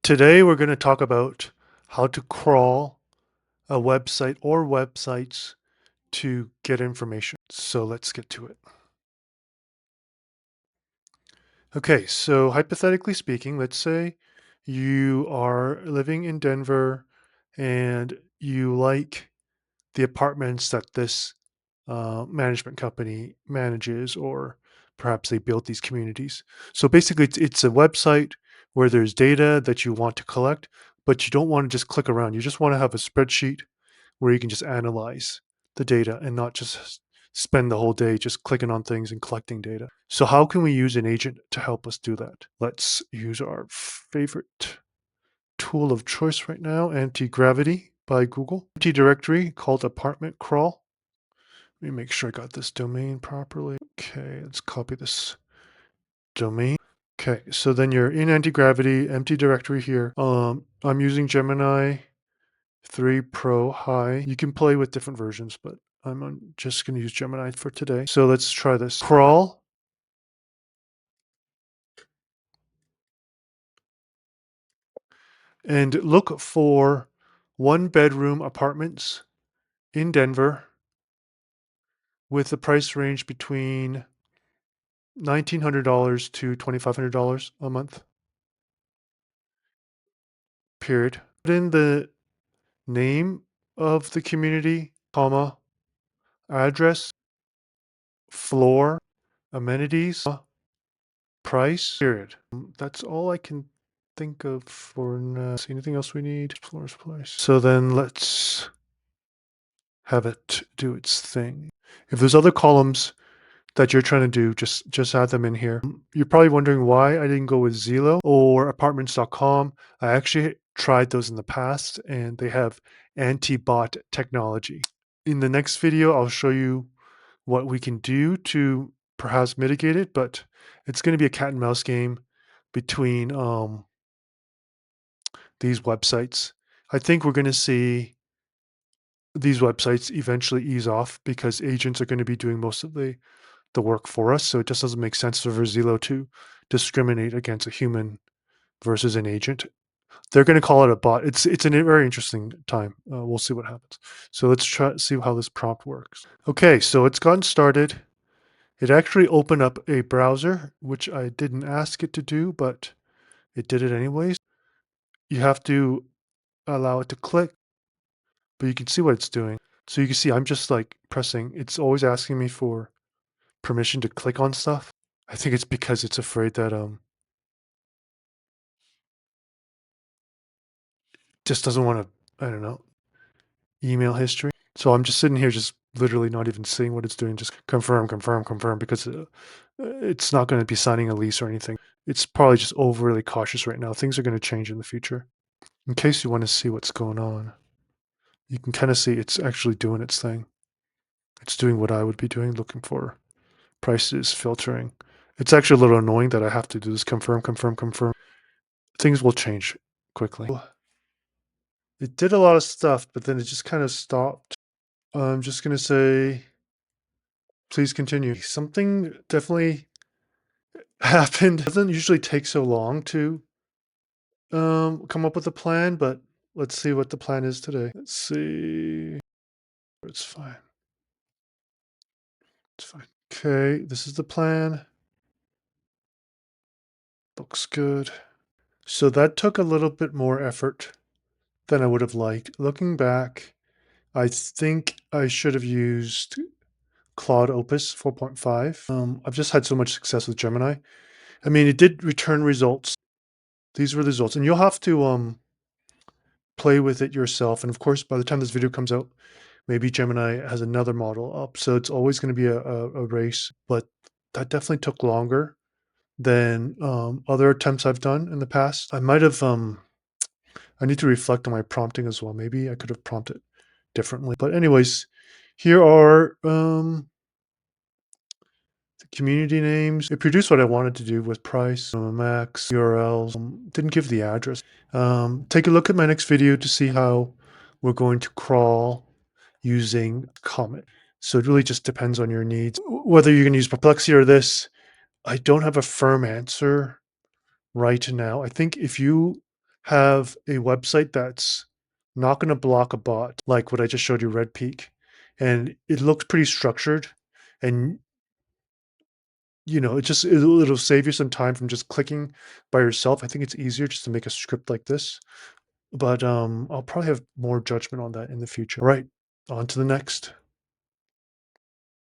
Today we're going to talk about how to crawl a website or websites to get information. So let's get to it. Okay, so hypothetically speaking, let's say you are living in Denver and you like the apartments that this management company manages, or perhaps they built these communities. So basically, it's a website where there's data that you want to collect, but you don't want to just click around. You just want to have a spreadsheet where you can just analyze the data and not just spend the whole day just clicking on things and collecting data. So how can we use an agent to help us do that? Let's use our favorite tool of choice right now, Anti-Gravity by Google. Empty directory called apartment crawl. Let me make sure I got this domain properly. Okay, let's copy this domain. Okay, so then you're in anti-gravity, empty directory here. I'm using Gemini 3 Pro High. You can play with different versions, but just going to use Gemini for today. So let's try this. Crawl. And look for 1-bedroom apartments in Denver with the price range between $1,900 to $2,500 a month, period. Put in the name of the community, comma, address, floor, amenities, price, period. That's all I can think of for now. See anything else we need? Floors, place. So then let's have it do its thing. If there's other columns that you're trying to do, just add them in here. You're probably wondering why I didn't go with Zillow or apartments.com. I actually tried those in the past and they have anti-bot technology. In the next video, I'll show you what we can do to perhaps mitigate it, but it's going to be a cat and mouse game between these websites. I think we're going to see these websites eventually ease off because agents are going to be doing most of the work for us. So it just doesn't make sense for Zillow to discriminate against a human versus an agent. They're going to call it a bot. It's a very interesting time. We'll see what happens. So let's try see how this prompt works. Okay, so it's gotten started. It actually opened up a browser, which I didn't ask it to do, but it did it anyways. You have to allow it to click, but you can see what it's doing. So you can see I'm just like pressing. It's always asking me for permission to click on stuff. I think it's because it's afraid that just doesn't want to, I don't know, email history. So I'm just sitting here just literally not even seeing what it's doing, just confirm, confirm, confirm, because it's not going to be signing a lease or anything. It's probably just overly cautious right now. Things are going to change in the future. In case you want to see what's going on, you can kind of see it's actually doing its thing. It's doing what I would be doing, looking for prices, filtering. It's actually a little annoying that I have to do this confirm, confirm, confirm. Things will change quickly. It did a lot of stuff, but then it just kind of stopped. I'm just going to say, please continue. Something definitely happened. It doesn't usually take so long to come up with a plan, but let's see what the plan is today. Let's see. It's fine. It's fine. Okay, this is the plan. Looks good. So that took a little bit more effort than I would have liked. Looking back, I think I should have used Claude Opus 4.5. I've just had so much success with Gemini. I mean, it did return results. These were the results, and you'll have to play with it yourself. And of course, by the time this video comes out, maybe Gemini has another model up. So it's always going to be a race, but that definitely took longer than other attempts I've done in the past. I might have, I need to reflect on my prompting as well. Maybe I could have prompted differently. But anyways, here are the community names. It produced what I wanted to do with price, max, URLs. Didn't give the address. Take a look at my next video to see how we're going to crawl using Comet. So it really just depends on your needs. Whether you're going to use Perplexity or this, I don't have a firm answer right now. I think if you have a website that's not going to block a bot like what I just showed you, Red Peak, and it looks pretty structured, and it'll save you some time from just clicking by yourself. I think it's easier just to make a script like this, but I'll probably have more judgment on that in the future. All right, on to the next.